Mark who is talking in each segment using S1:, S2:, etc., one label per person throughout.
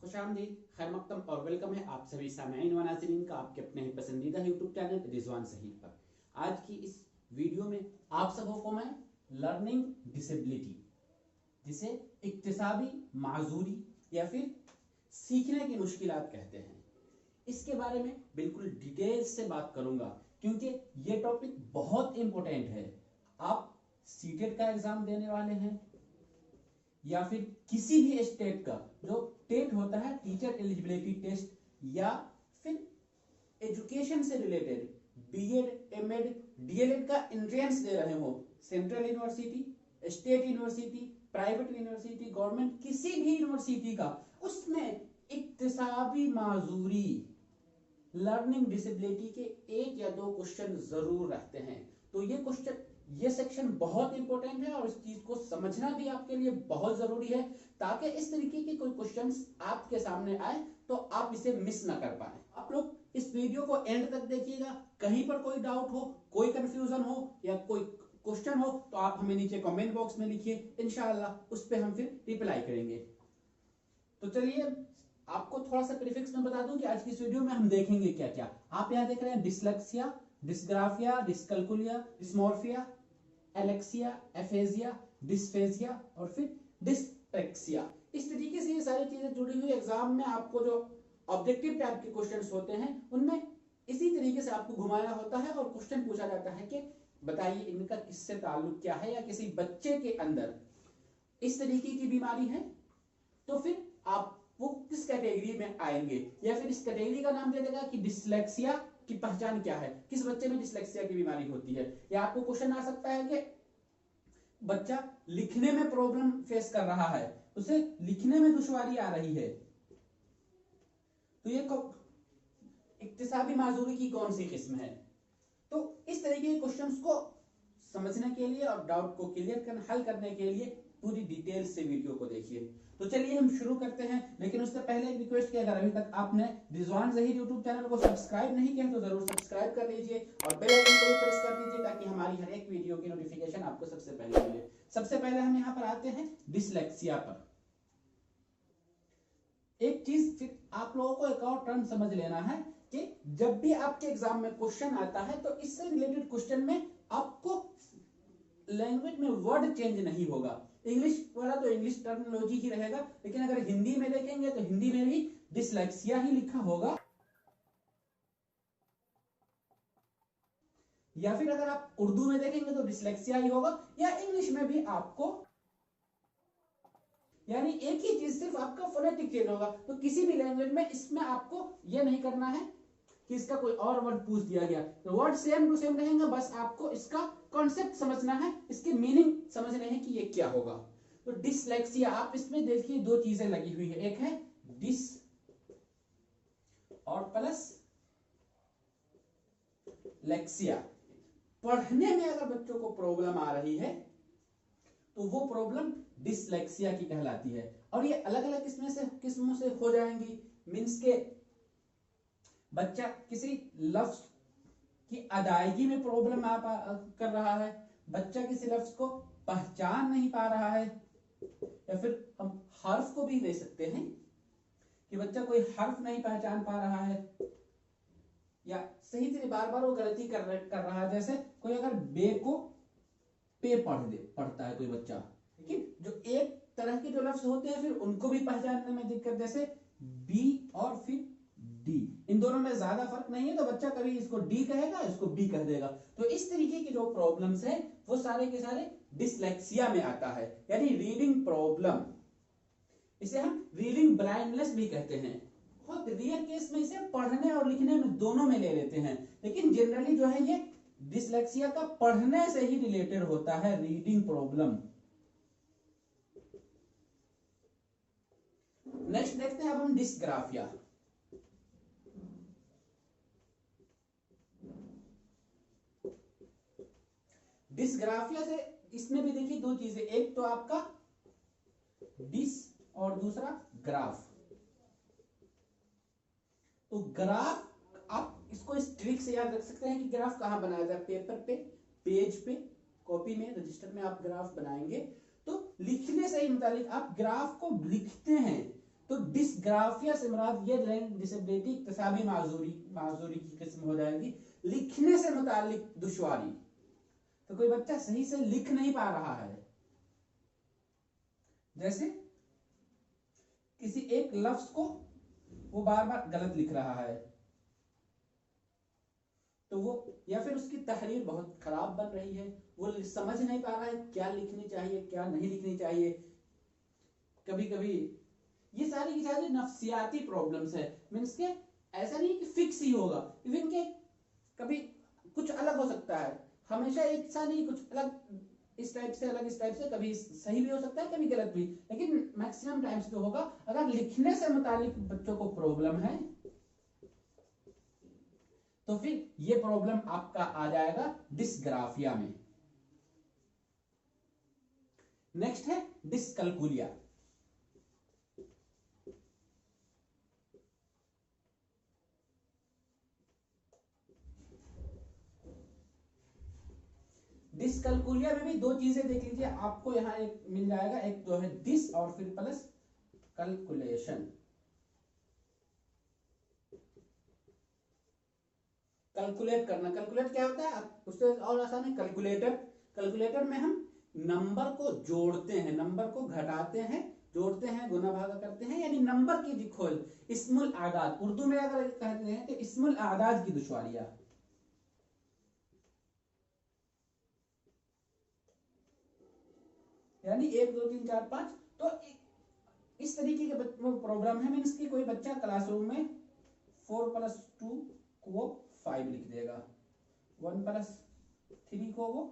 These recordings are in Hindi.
S1: खुशामदीद, खैर मकदम और वेलकम है आप सभी सामईन व नाज़रीन का आपके अपने ही पसंदीदा यूट्यूब चैनल रिजवान सहीद पर। आज की इस वीडियो में आप सबों को मैं लर्निंग डिसेबिलिटी, जिसे इक्तिसाबी माजूरी या फिर सीखने की मुश्किलात कहते हैं, इसके बारे में बिल्कुल डिटेल से बात करूंगा, क्योंकि ये टॉपिक बहुत इंपॉर्टेंट है। आप सीटेट का एग्जाम देने वाले हैं या फिर किसी भी स्टेट का जो टेट होता है, टीचर एलिजिबिलिटी टेस्ट, या फिर एजुकेशन से रिलेटेड बीएड, एमएड, डीएलएड का एंट्रेंस दे रहे हो, central university, state university, private university, government किसी भी यूनिवर्सिटी का, उसमें इक्तिसाबी माजूरी लर्निंग डिसेबिलिटी के एक या दो क्वेश्चन जरूर रहते हैं। तो ये सेक्शन बहुत इंपॉर्टेंट है और इस चीज को समझना भी आपके लिए बहुत जरूरी है, ताकि इस तरीके के कोई क्वेश्चंस आपके सामने आए तो आप इसे मिस ना कर पाए। आप लोग इस वीडियो को एंड तक देखिएगा। कहीं पर कोई डाउट हो, कोई कंफ्यूजन हो या कोई क्वेश्चन हो तो आप हमें नीचे कमेंट बॉक्स में लिखिए, इंशाअल्लाह उस पर हम फिर रिप्लाई करेंगे। तो चलिए आपको थोड़ा सा प्रीफिक्स में बता दूं कि आज की इस वीडियो में हम देखेंगे क्या क्या। आप यहाँ देख रहे हैं dyslexia, dysgraphia, dyscalculia, dysmorphia, alexia, aphasia, dysphagia और फिर डिस्पेक्सिया। इस तरीके से ये सारी चीजें जुड़ी हुई एग्जाम में आपको जो ऑब्जेक्टिव टाइप के क्वेश्चंस होते हैं उनमें इसी तरीके से आपको घुमाया होता है और क्वेश्चन पूछा जाता है कि बताइए इनका किससे ताल्लुक क्या है, या किसी बच्चे के अंदर इस तरीके की बीमारी है तो फिर आप वो किस कैटेगरी में आएंगे, या फिर इस कैटेगरी का नाम दे देगा कि डिसलेक्सिया की पहचान क्या है, किस बच्चे में डिसलेक्सिया की बीमारी होती है। या आपको क्वेश्चन आ सकता है कि बच्चा लिखने में प्रॉब्लम फेस कर रहा है, उसे लिखने में दुश्वारी आ रही है, तो ये इक्तिसाबी माजूरी की कौन सी किस्म है। तो इस तरीके के क्वेश्चंस को समझने के लिए और डाउट को क्लियर हल करने के लिए पूरी डिटेल से वीडियो को देखिए। तो चलिए हम शुरू करते हैं, लेकिन उससे पहले एक रिक्वेस्ट है, अगर अभी तक आपने रिजवान ज़हीर यूट्यूब चैनल को सब्सक्राइब नहीं किया तो जरूर सब्सक्राइब कर लीजिए और बेल आइकन को भी प्रेस कर दीजिए, ताकि हमारी हर एक वीडियो की नोटिफिकेशन आपको सबसे पहले मिले। सबसे पहले हम यहाँ पर आते हैं डिसलेक्सिया पर। एक चीज फिर आप लोगों को एक और टर्म समझ लेना है कि जब भी आपके एग्जाम में क्वेश्चन आता है तो इससे रिलेटेड क्वेश्चन में आपको लैंग्वेज में वर्ड चेंज नहीं होगा। इंग्लिश वाला तो इंग्लिश टर्मिनोलॉजी ही रहेगा, लेकिन अगर हिंदी में देखेंगे तो हिंदी में भी डिसलेक्सिया ही लिखा होगा, या फिर अगर आप उर्दू में देखेंगे तो डिसलेक्सिया ही होगा, या इंग्लिश में भी आपको, यानी एक ही चीज, सिर्फ आपका फोनेटिक चेंज होगा। तो किसी भी लैंग्वेज में इसमें आपको यह नहीं करना है कि इसका कोई और वर्ड पूछ दिया गया, तो वर्ड सेम टू सेम रहेंगे, बस आपको इसका कॉन्सेप्ट समझना है, इसकी मीनिंग समझना है कि ये क्या होगा। तो डिसलेक्सिया, आप इसमें देखिए दो चीजें लगी हुई है, एक है डिस और प्लस लेक्सिया। पढ़ने में अगर बच्चों को प्रॉब्लम आ रही है तो वो प्रॉब्लम डिसलेक्सिया की कहलाती है, और ये अलग अलग किस्मों से हो जाएंगी। मीन्स के बच्चा किसी लफ्ज की अदायगी में प्रॉब्लम कर रहा है, बच्चा किसी लफ्ज को पहचान नहीं पा रहा है, या फिर हम हर्फ को भी ले सकते हैं कि बच्चा कोई हर्फ नहीं पहचान पा रहा है, या सही तरह बार बार वो गलती कर रहा है। जैसे कोई अगर बे को पे पढ़ता है कोई बच्चा, लेकिन जो एक तरह के जो लफ्ज होते हैं फिर उनको भी पहचानने में दिक्कत, जैसे बी और फिर डी, इन दोनों में ज्यादा फर्क नहीं है, तो बच्चा कभी इसको डी कहेगा, इसको बी कह देगा। तो इस तरीके की जो प्रॉब्लम्स है वो सारे के सारे डिसलेक्सिया में आता है, यानी रीडिंग प्रॉब्लम। इसे हम रीडिंग ब्लाइंडनेस भी कहते हैं। बहुत रेयर केस में इसे पढ़ने और लिखने में दोनों में ले लेते हैं, लेकिन जनरली जो है ये डिसलेक्सिया का पढ़ने से ही रिलेटेड होता है, रीडिंग प्रॉब्लम। नेक्स्ट देखते हैं अब हम डिस्ग्राफिया। डिस्ग्राफिया से इसमें भी देखिए दो चीजें, एक तो आपका डिस और दूसरा ग्राफ। तो ग्राफ आप इसको इस ट्रिक से याद रख सकते हैं कि ग्राफ कहां बनाया जाए, पेपर पे, पेज पे, कॉपी में, रजिस्टर में आप ग्राफ बनाएंगे। तो लिखने से ही मुतालिक आप ग्राफ को लिखते हैं तो डिस्ग्राफिया से मुराद ये लर्निंग डिसेबिलिटी इक्तिसाबी माजूरी की किस्म हो जाएगी। लिखने से मुतालिक दुश्वारी, तो कोई बच्चा सही से लिख नहीं पा रहा है, जैसे किसी एक लफ्ज को वो बार बार गलत लिख रहा है, तो वो, या फिर उसकी तहरीर बहुत खराब बन रही है, वो समझ नहीं पा रहा है क्या लिखनी चाहिए क्या नहीं लिखनी चाहिए। कभी कभी ये सारी की सारी नफ्सियाती प्रॉब्लम्स है, मीन्स के ऐसा नहीं कि फिक्स ही होगा, इवन के कभी कुछ अलग हो सकता है, हमेशा एक सा नहीं, कुछ अलग इस टाइप से अलग इस टाइप से, कभी सही भी हो सकता है कभी गलत भी, लेकिन मैक्सिमम टाइम्स जो होगा अगर लिखने से मुतालिक बच्चों को प्रॉब्लम है तो फिर ये प्रॉब्लम आपका आ जाएगा डिस्ग्राफिया में। नेक्स्ट है डिस्कैल्कुलिया। डिस्कैल्कुलिया में भी दो चीजें देख लीजिए, आपको यहां एक मिल जाएगा, एक तो है डिस और फिर प्लस कैलकुलेशन। कैलकुलेट करना, कैलकुलेट क्या होता है, उससे और आसान है कैलकुलेटर। कैलकुलेटर में हम नंबर को जोड़ते हैं, नंबर को घटाते हैं, जोड़ते हैं, गुना भागा करते हैं, यानी नंबर की खोज, इस्मुल आदाद, उर्दू में अगर कहते हैं तो इस्मुल आदाद की दुश्वारियां। यानी 1 2 3 4 5, तो इस तरीके के प्रोग्राम है। मीन्स की कोई बच्चा क्लासरूम में 4 + 2 को वो 5 लिख देगा, 1 + 3 को वो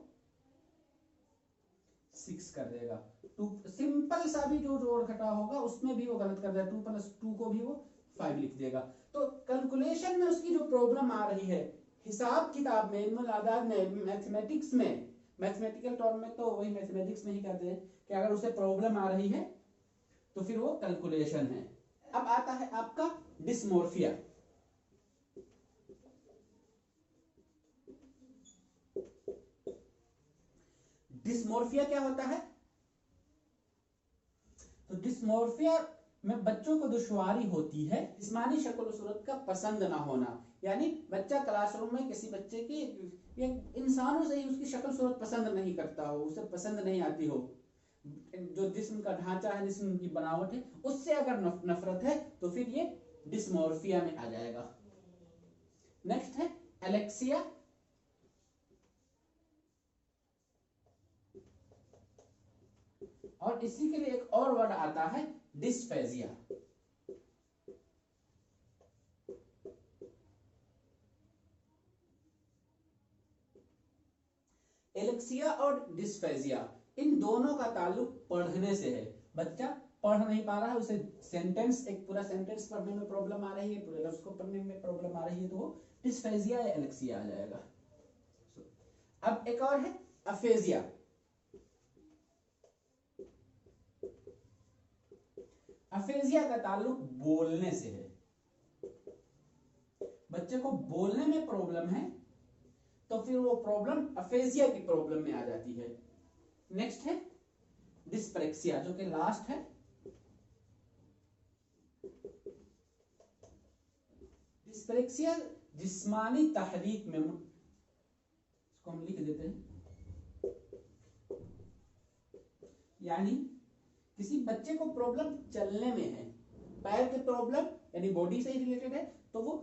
S1: 6 कर देगा, 2 सिंपल सा भी जो जोड़ घटा होगा उसमें भी वो गलत कर देगा, 2 + 2 को भी वो 5 लिख देगा। तो कैलकुलेशन में उसकी जो प्रॉब्लम आ रही है, हिसाब किताब में, इल्मुल आदाद में, मैथमेटिक्स में, मैथमेटिकल टर्म में तो वही मैथमेटिक्स में ही कहते हैं कि अगर उसे प्रॉब्लम आ रही है तो फिर वो कैलकुलेशन है। अब आता है आपका डिस्मोर्फिया। डिस्मोर्फिया क्या होता है, तो डिस्मोर्फिया में बच्चों को दुश्वारी होती है जिस्मानी शक्ल सूरत का पसंद ना होना, यानी बच्चा क्लासरूम में किसी बच्चे की या इंसानों से ही उसकी शक्ल सूरत पसंद नहीं करता हो, उसे पसंद नहीं आती हो, जो जिस्म का ढांचा है, जिस्म की बनावट है, उससे अगर नफरत है तो फिर ये डिस्मोर्फिया में आ जाएगा। नेक्स्ट है एलेक्सिया। और इसी के लिए एक और वर्ड आता है डिस्फेजिया। एलेक्सिया और डिस्फेजिया, इन दोनों का ताल्लुक पढ़ने से है। बच्चा पढ़ नहीं पा रहा है, उसे सेंटेंस, एक पूरा सेंटेंस पढ़ने में प्रॉब्लम आ रही है, पूरे लफ्ज को पढ़ने में प्रॉब्लम आ रही है, तो वो डिस्फेजिया या एलेक्सिया आ जाएगा। अब एक और है अफेजिया। अफेजिया का ताल्लुक बोलने से है, बच्चे को बोलने में प्रॉब्लम है तो फिर वो प्रॉब्लम अफेजिया की प्रॉब्लम में आ जाती है। नेक्स्ट है डिस्प्रेक्सिया, जो कि लास्ट है। डिस्प्रेक्सिया जिस्मानी तहरीक में, इसको हम लिख देते हैं, यानी किसी बच्चे को प्रॉब्लम चलने में है, पैर के प्रॉब्लम यानी बॉडी से ही रिलेटेड है तो वो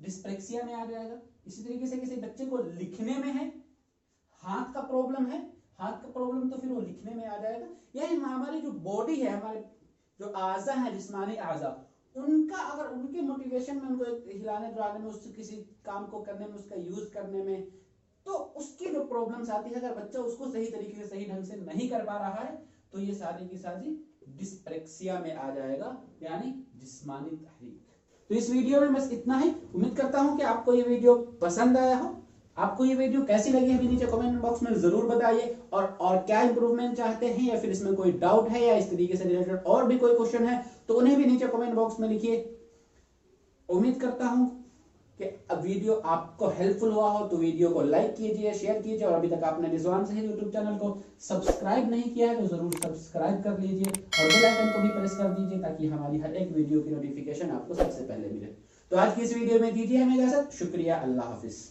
S1: डिस्प्रेक्सिया में आ जाएगा। इसी तरीके से किसी बच्चे को लिखने में है, हाथ का प्रॉब्लम है, हाथ का प्रॉब्लम तो फिर वो लिखने में आ जाएगा। यानी हमारी जो बॉडी है, हमारे जो आज़ा है, जिस्मानी आज़ा, उनका अगर उनके मोटिवेशन में, उनको हिलाने डुलाने में, उससे किसी काम को करने में, उसका यूज करने में, तो उसकी जो प्रॉब्लम्स आती है, अगर बच्चा उसको सही तरीके से, सही ढंग से नहीं कर पा रहा है तो ये सारी की सारी डिस्प्रेक्सिया में आ जाएगा, यानी जिस्मानी तहरीक। तो इस वीडियो में बस इतना ही। उम्मीद करता हूं कि आपको ये वीडियो पसंद आया हो। आपको ये वीडियो कैसी लगी है नीचे कमेंट बॉक्स में जरूर बताइए, और क्या इंप्रूवमेंट चाहते हैं, या फिर इसमें कोई डाउट है, या इस तरीके से रिलेटेड और भी कोई क्वेश्चन है तो उन्हें भी नीचे कमेंट बॉक्स में लिखिए। उम्मीद करता हूं कि वीडियो आपको हेल्पफुल हुआ हो तो वीडियो को लाइक कीजिए, शेयर कीजिए, और अभी तक आपने रिजवान सहीद यूट्यूब चैनल को सब्सक्राइब नहीं किया है तो जरूर सब्सक्राइब कर लीजिए और बेल आइकन को भी प्रेस कर दीजिए ताकि हमारी हर एक वीडियो की नोटिफिकेशन आपको सबसे पहले मिले। तो आज की इस वीडियो में दीजिए हमें इजाजत। शुक्रिया, अल्लाह हाफिज।